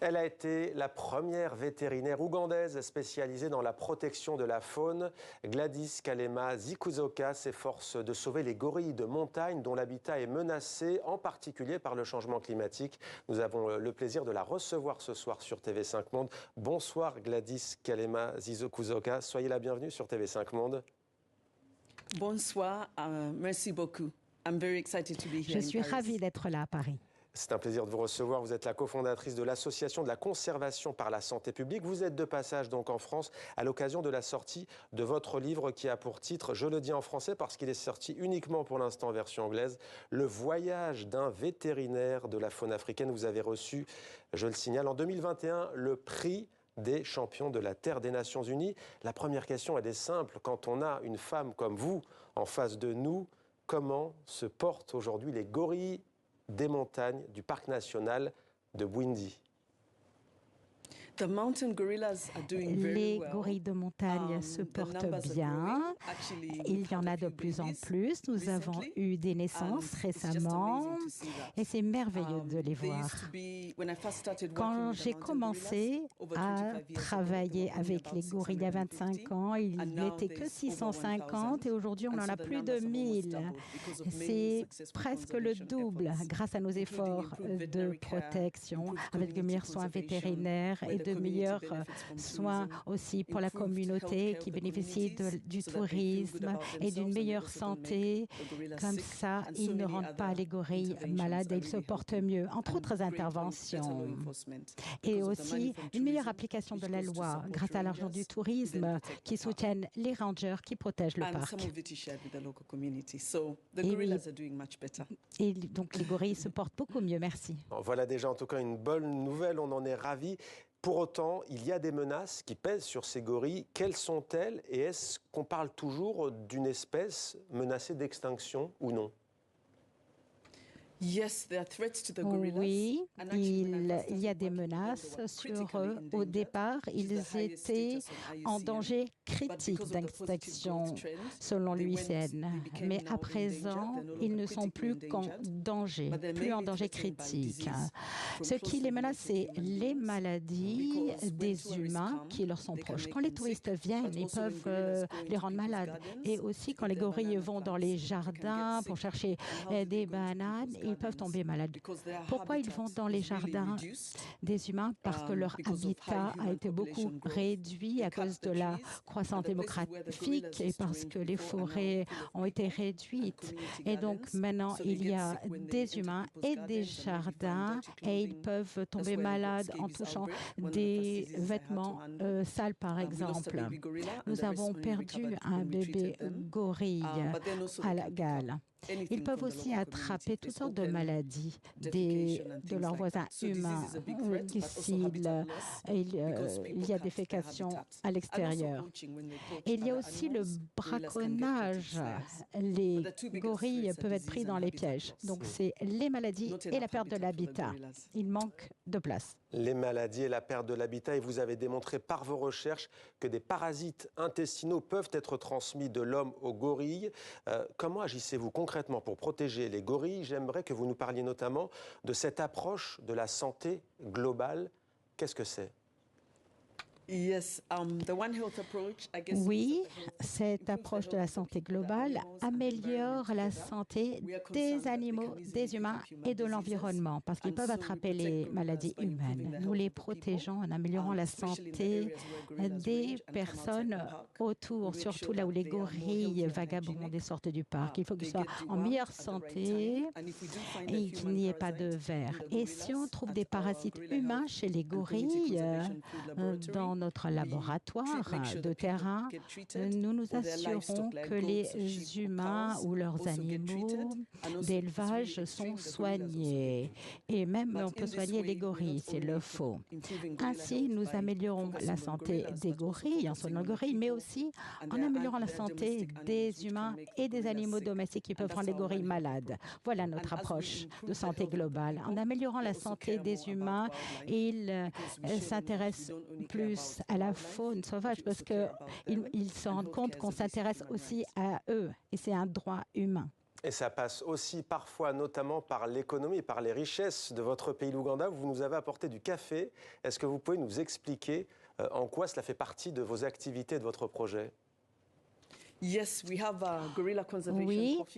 Elle a été la première vétérinaire ougandaise spécialisée dans la protection de la faune. Gladys Kalema Zikuzoka s'efforce de sauver les gorilles de montagne dont l'habitat est menacé, en particulier par le changement climatique. Nous avons le plaisir de la recevoir ce soir sur TV5 Monde. Bonsoir Gladys Kalema Zikuzoka, soyez la bienvenue sur TV5 Monde. Bonsoir, merci beaucoup. I'm very excited to be here. Je suis ravie d'être là à Paris. C'est un plaisir de vous recevoir. Vous êtes la cofondatrice de l'Association de la conservation par la santé publique. Vous êtes de passage donc en France à l'occasion de la sortie de votre livre qui a pour titre, je le dis en français parce qu'il est sorti uniquement pour l'instant en version anglaise, Le voyage d'un vétérinaire de la faune africaine. Vous avez reçu, je le signale, en 2021, le prix des champions de la Terre des Nations Unies. La première question, elle est simple. Quand on a une femme comme vous en face de nous, comment se portent aujourd'hui les gorilles des montagnes du parc national de Bwindi? Les gorilles de montagne se portent bien. Il y en a de plus en plus. Nous avons eu des naissances récemment et c'est merveilleux de les voir. Quand j'ai commencé à travailler avec les gorilles il y a 25 ans, il n'était que 650 et aujourd'hui on en a plus de 1000. C'est presque le double grâce à nos efforts de protection avec de meilleurs soins vétérinaires et de meilleurs soins aussi pour la communauté qui bénéficie du tourisme et d'une meilleure santé. Comme ça, ils ne rendent pas les gorilles malades et ils se portent mieux, entre autres interventions. Et aussi une meilleure application de la loi grâce à l'argent du tourisme qui soutiennent les rangers qui protègent le parc. Et donc les gorilles se portent beaucoup mieux, merci. Voilà déjà en tout cas une bonne nouvelle, on en est ravis. Pour autant, il y a des menaces qui pèsent sur ces gorilles. Quelles sont-elles et est-ce qu'on parle toujours d'une espèce menacée d'extinction ou non? Oui, il y a des menaces sur eux. Au départ, ils étaient en danger critique d'extinction selon l'UICN. Mais à présent, ils ne sont plus qu'en danger, plus en danger critique. Ce qui les menace, c'est les maladies des humains qui leur sont proches. Quand les touristes viennent, ils peuvent les rendre malades. Et aussi, quand les gorilles vont dans les jardins pour chercher des bananes, ils peuvent tomber malades. Pourquoi ils vont dans les jardins des humains? Parce que leur habitat a été beaucoup réduit à cause de la croissance démographique et parce que les forêts ont été réduites. Et donc maintenant, il y a des humains et des jardins et ils peuvent tomber malades en touchant des vêtements sales, par exemple. Nous avons perdu un bébé gorille à la gale. Ils peuvent aussi attraper toutes sortes de maladies de leurs voisins humains. Il y a des fécations à l'extérieur. Et il y a aussi le braconnage. Les gorilles peuvent être pris dans les pièges. Donc c'est les maladies et la perte de l'habitat. Il manque de place. Les maladies et la perte de l'habitat, et vous avez démontré par vos recherches que des parasites intestinaux peuvent être transmis de l'homme aux gorilles. Comment agissez-vous concrètement pour protéger les gorilles? J'aimerais que vous nous parliez notamment de cette approche de la santé globale. Qu'est-ce que c'est? Oui, cette approche de la santé globale améliore la santé des animaux, des humains et de l'environnement parce qu'ils peuvent attraper les maladies humaines. Nous les protégeons en améliorant la santé des personnes autour, surtout là où les gorilles vagabondent et sortent du parc. Il faut qu'ils soient en meilleure santé et qu'il n'y ait pas de vers. Et si on trouve des parasites humains chez les gorilles, dans notre laboratoire de terrain, nous nous assurons que les humains ou leurs animaux d'élevage sont soignés. Et même on peut soigner les gorilles s'il le faut. Ainsi, nous améliorons la santé des gorilles, en soignant les gorilles, mais aussi en améliorant la santé des humains et des animaux domestiques qui peuvent rendre les gorilles malades. Voilà notre approche de santé globale. En améliorant la santé des humains, ils s'intéressent plus à la faune sauvage parce qu'ils se rendent compte qu'on s'intéresse aussi à eux et c'est un droit humain. Et ça passe aussi parfois, notamment par l'économie, par les richesses de votre pays, l'Ouganda. Vous nous avez apporté du café. Est-ce que vous pouvez nous expliquer en quoi cela fait partie de vos activités, de votre projet? Oui,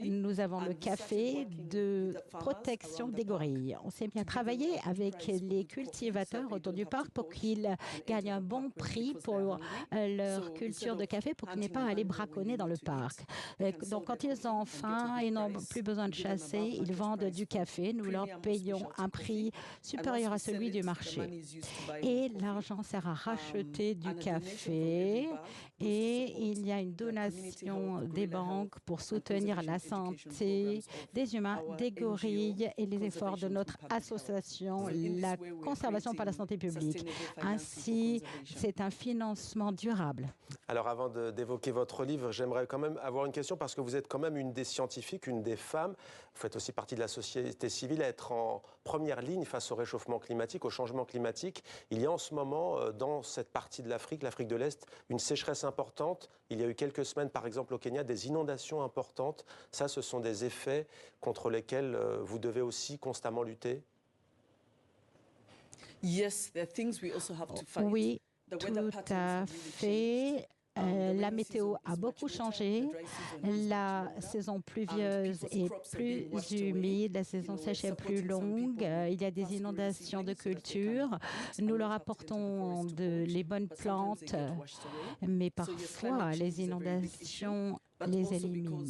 nous avons le café de protection des gorilles. On s'est bien travaillé avec les cultivateurs autour du parc pour qu'ils gagnent un bon prix pour leur culture de café, pour qu'ils n'aient pas à aller braconner dans le parc. Donc, quand ils ont faim et n'ont plus besoin de chasser, ils vendent du café. Nous leur payons un prix supérieur à celui du marché. Et l'argent sert à racheter du café et il y a une donation des banques pour soutenir la santé des humains, des gorilles et les efforts de notre association, la conservation par la santé publique. Ainsi, c'est un financement durable. Alors avant d'évoquer votre livre, j'aimerais quand même avoir une question parce que vous êtes quand même une des scientifiques, une des femmes. Vous faites aussi partie de la société civile à être en première ligne face au réchauffement climatique, au changement climatique. Il y a en ce moment, dans cette partie de l'Afrique, l'Afrique de l'Est, une sécheresse importante. Il y a eu quelques semaines, par exemple au Kenya, des inondations importantes. Ça, ce sont des effets contre lesquels vous devez aussi constamment lutter? Oui, tout à fait. La météo a beaucoup changé. La saison pluvieuse est plus humide, la saison sèche est plus longue. Il y a des inondations de culture. Nous leur apportons les bonnes plantes, mais parfois les inondations les éliminent.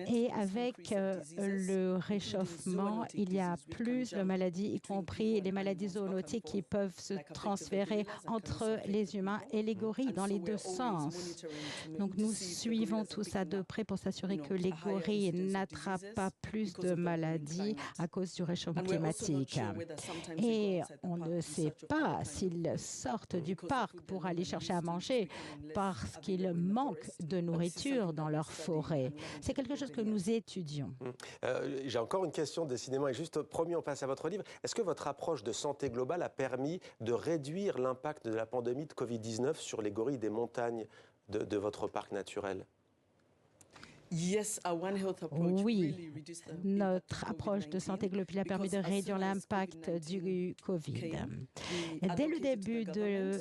Et avec le réchauffement, il y a plus de maladies, y compris les maladies zoonotiques qui peuvent se transférer entre les humains et les gorilles dans les deux sens. Donc nous suivons tout ça de près pour s'assurer que les gorilles n'attrapent pas plus de maladies à cause du réchauffement climatique. Et on ne sait pas s'ils sortent du parc pour aller chercher à manger parce qu'ils manquent de nourriture dans leur forêt. C'est quelque chose que nous étudions. J'ai encore une question, décidément, et juste promis, on passe à votre livre. Est-ce que votre approche de santé globale a permis de réduire l'impact de la pandémie de Covid-19 sur les gorilles des montagnes de votre parc naturel? Oui, notre approche de santé globale a permis de réduire l'impact du Covid. Dès le début de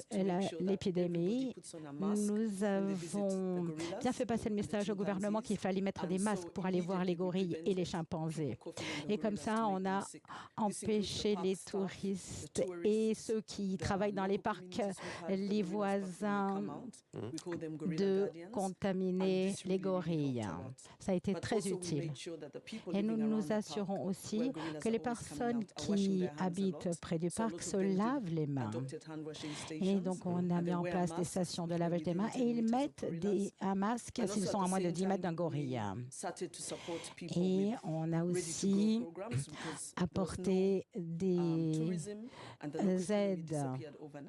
l'épidémie, nous avons bien fait passer le message au gouvernement qu'il fallait mettre des masques pour aller voir les gorilles et les chimpanzés. Et comme ça, on a empêché les touristes et ceux qui travaillent dans les parcs, les voisins, de contaminer les gorilles. Ça a été très utile. Et nous nous assurons aussi que les personnes qui habitent près du parc se lavent les mains. Et donc, on a mis en place des stations de lavage des mains et ils mettent un masque s'ils sont à moins de 10 mètres d'un gorille. Et on a aussi apporté des aides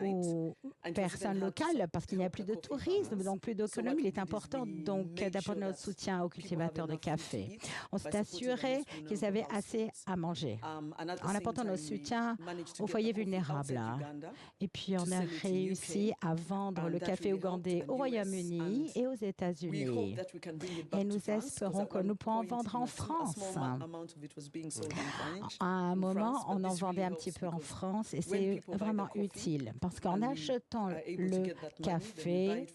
aux personnes locales parce qu'il n'y a plus de tourisme, donc plus d'économie. Il est important donc d'apporter notre soutien aux cultivateurs de café. On s'est assuré qu'ils avaient assez à manger en apportant notre soutien aux foyers vulnérables. Et puis, on a réussi à vendre le café ougandais au Royaume-Uni et aux États-Unis. Et nous espérons que nous pourrons vendre en France. À un moment, on en vendait un petit peu en France et c'est vraiment utile parce qu'en achetant le café,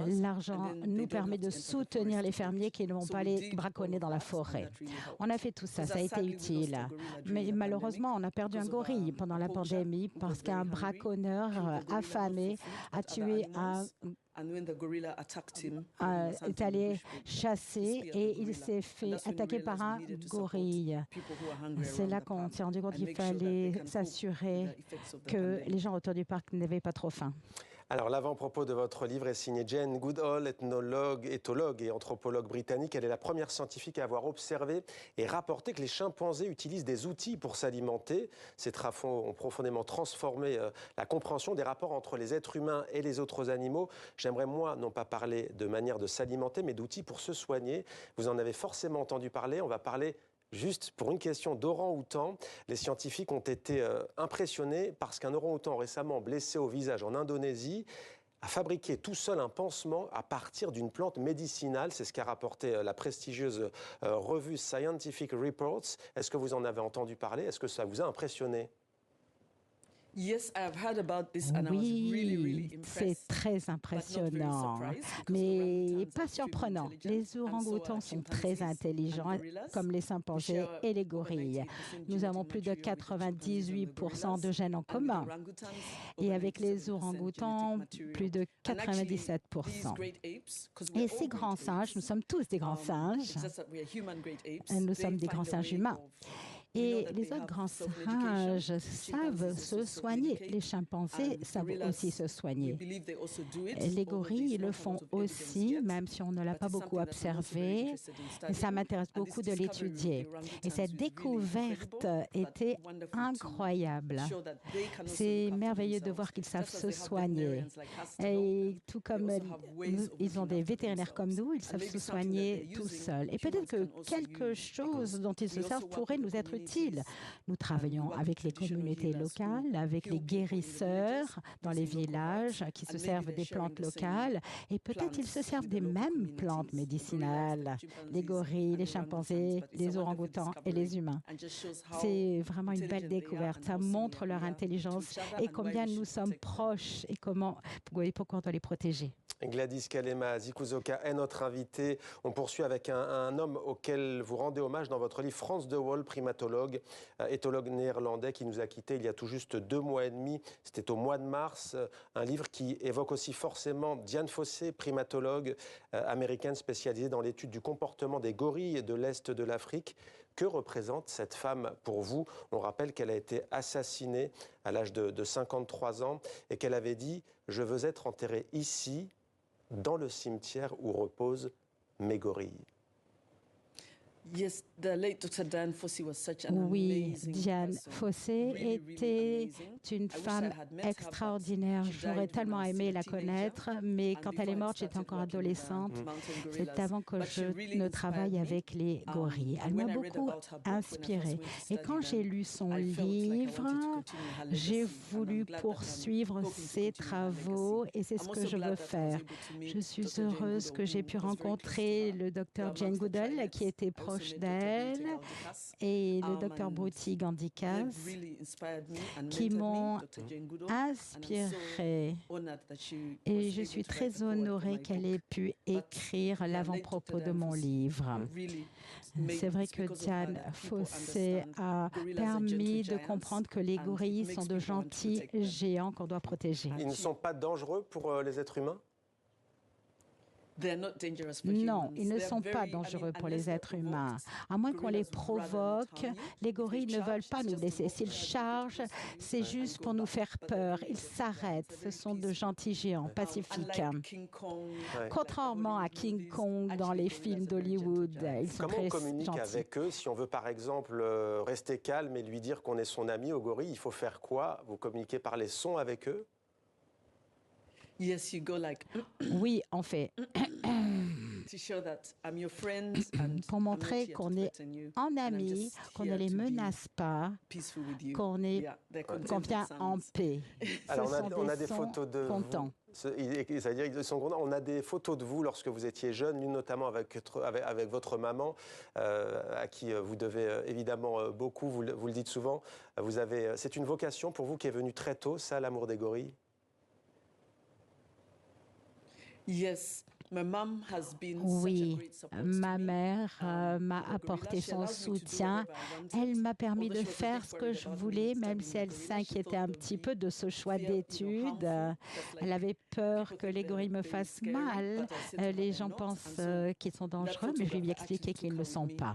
l'argent nous permet de soutenir les fermiers qui ne vont pas aller braconner dans la forêt. On a fait tout ça, ça a été utile. Mais malheureusement, on a perdu un gorille pendant la pandémie parce qu'un braconneur affamé a tué est allé chasser et il s'est fait attaquer par un gorille. C'est là qu'on s'est rendu compte qu'il fallait s'assurer que les gens autour du parc n'avaient pas trop faim. Alors, l'avant-propos de votre livre est signé Jane Goodall, ethnologue, éthologue et anthropologue britannique. Elle est la première scientifique à avoir observé et rapporté que les chimpanzés utilisent des outils pour s'alimenter. Ces travaux ont profondément transformé la compréhension des rapports entre les êtres humains et les autres animaux. J'aimerais, moi, non pas parler de manière de s'alimenter, mais d'outils pour se soigner. Vous en avez forcément entendu parler. On va parler juste pour une question d'orang-outan. Les scientifiques ont été impressionnés parce qu'un orang-outan récemment blessé au visage en Indonésie a fabriqué tout seul un pansement à partir d'une plante médicinale. C'est ce qu'a rapporté la prestigieuse revue Scientific Reports. Est-ce que vous en avez entendu parler? Est-ce que ça vous a impressionné? Oui, c'est très impressionnant, mais pas surprenant. Les orang-outans sont très intelligents, comme les chimpanzés et les gorilles. Nous avons plus de 98% de gènes en commun, et avec les orang-outans, plus de 97%. Et ces grands singes, nous sommes tous des grands singes, nous sommes des grands singes humains. Et les autres grands singes savent se soigner. Les chimpanzés savent aussi se soigner. Les gorilles le font aussi, même si on ne l'a pas beaucoup observé. Et ça m'intéresse beaucoup de l'étudier. Et cette découverte était incroyable. C'est merveilleux de voir qu'ils savent se soigner. Et tout comme ils ont des vétérinaires comme nous, ils savent se soigner tout seuls. Et peut-être que quelque chose dont ils se servent pourrait nous être utile. Nous travaillons avec les communautés locales, avec les guérisseurs dans les villages qui se servent des plantes locales, et peut-être ils se servent des mêmes plantes médicinales, les gorilles, les chimpanzés, les orang-outans et les humains. C'est vraiment une belle découverte. Ça montre leur intelligence et combien nous sommes proches et pourquoi on doit les protéger. Gladys Kalema Zikuzoka est notre invitée. On poursuit avec un homme auquel vous rendez hommage dans votre livre, Frans de Waal, primatologue, éthologue néerlandais qui nous a quittés il y a tout juste 2 mois et demi. C'était au mois de mars. Un livre qui évoque aussi forcément Dian Fossey, primatologue américaine spécialisée dans l'étude du comportement des gorilles de l'Est de l'Afrique. Que représente cette femme pour vous? On rappelle qu'elle a été assassinée à l'âge de 53 ans et qu'elle avait dit « Je veux être enterrée ici, dans le cimetière où reposent mes gorilles ». Oui, Dian Fossey était une femme extraordinaire. J'aurais tellement aimé la connaître, mais quand elle est morte, j'étais encore adolescente. C'est avant que je ne travaille avec les gorilles. Elle m'a beaucoup inspirée. Et quand j'ai lu son livre, j'ai voulu poursuivre ses travaux et c'est ce que je veux faire. Je suis heureuse que j'ai pu rencontrer le docteur Jane Goodall, qui était proche d'elle, et le docteur Bruti Gandikas, qui m'ont inspirée. Et je suis très honorée qu'elle ait pu écrire l'avant-propos de mon livre. C'est vrai que Dian Fossey a permis de comprendre que les gorilles sont de gentils géants qu'on doit protéger. Ils ne sont pas dangereux pour les êtres humains? Non, ils ne sont pas dangereux pour les êtres humains. À moins qu'on les provoque, les gorilles ne veulent pas nous blesser. S'ils chargent, c'est juste pour nous faire peur. Ils s'arrêtent. Ce sont de gentils géants pacifiques. Contrairement à King Kong dans les films d'Hollywood, ils sont très gentils. Comment on communique avec eux? Si on veut par exemple rester calme et lui dire qu'on est son ami au gorille, il faut faire quoi? Vous communiquez par les sons avec eux? Oui, on fait. Pour montrer qu'on est en amis, qu'on ne les menace pas, qu'on vient en paix. Alors on a des photos de vous. C'est-à-dire qu'ils sont contents. On a des photos de vous lorsque vous étiez jeune, l'une notamment avec votre maman, à qui vous devez évidemment beaucoup, vous le dites souvent. C'est une vocation pour vous qui est venue très tôt, ça, l'amour des gorilles? Oui, ma mère m'a apporté son soutien. Elle m'a permis de faire ce que je voulais, même si elle s'inquiétait un petit peu de ce choix d'études. Elle avait peur que les gorilles me fassent mal. Les gens pensent qu'ils sont dangereux, mais je lui ai expliqué qu'ils ne le sont pas.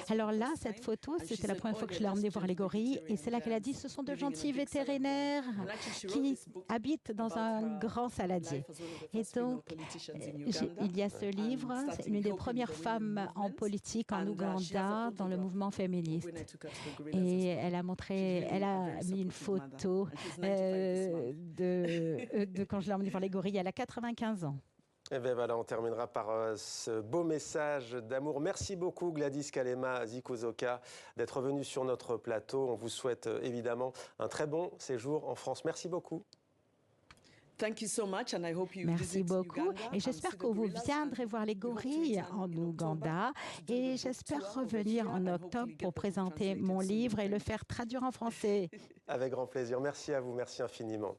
Alors là, cette photo, c'était la première fois que je l'ai emmenée voir les gorilles, et c'est là qu'elle a dit « Ce sont de gentils vétérinaires qui habitent dans un grand saladier ». Et donc, il y a ce livre, c'est une des premières femmes en politique en Ouganda dans le mouvement féministe. Et elle a mis une photo de quand je l'ai emmenée voir les gorilles. Elle a 95 ans. Et bien voilà, on terminera par ce beau message d'amour. Merci beaucoup Gladys Kalema Zikuzoka d'être venue sur notre plateau. On vous souhaite évidemment un très bon séjour en France. Merci beaucoup. Merci beaucoup et j'espère que vous viendrez voir les gorilles en Ouganda et j'espère revenir en octobre pour présenter mon livre et le faire traduire en français. Avec grand plaisir. Merci à vous. Merci infiniment.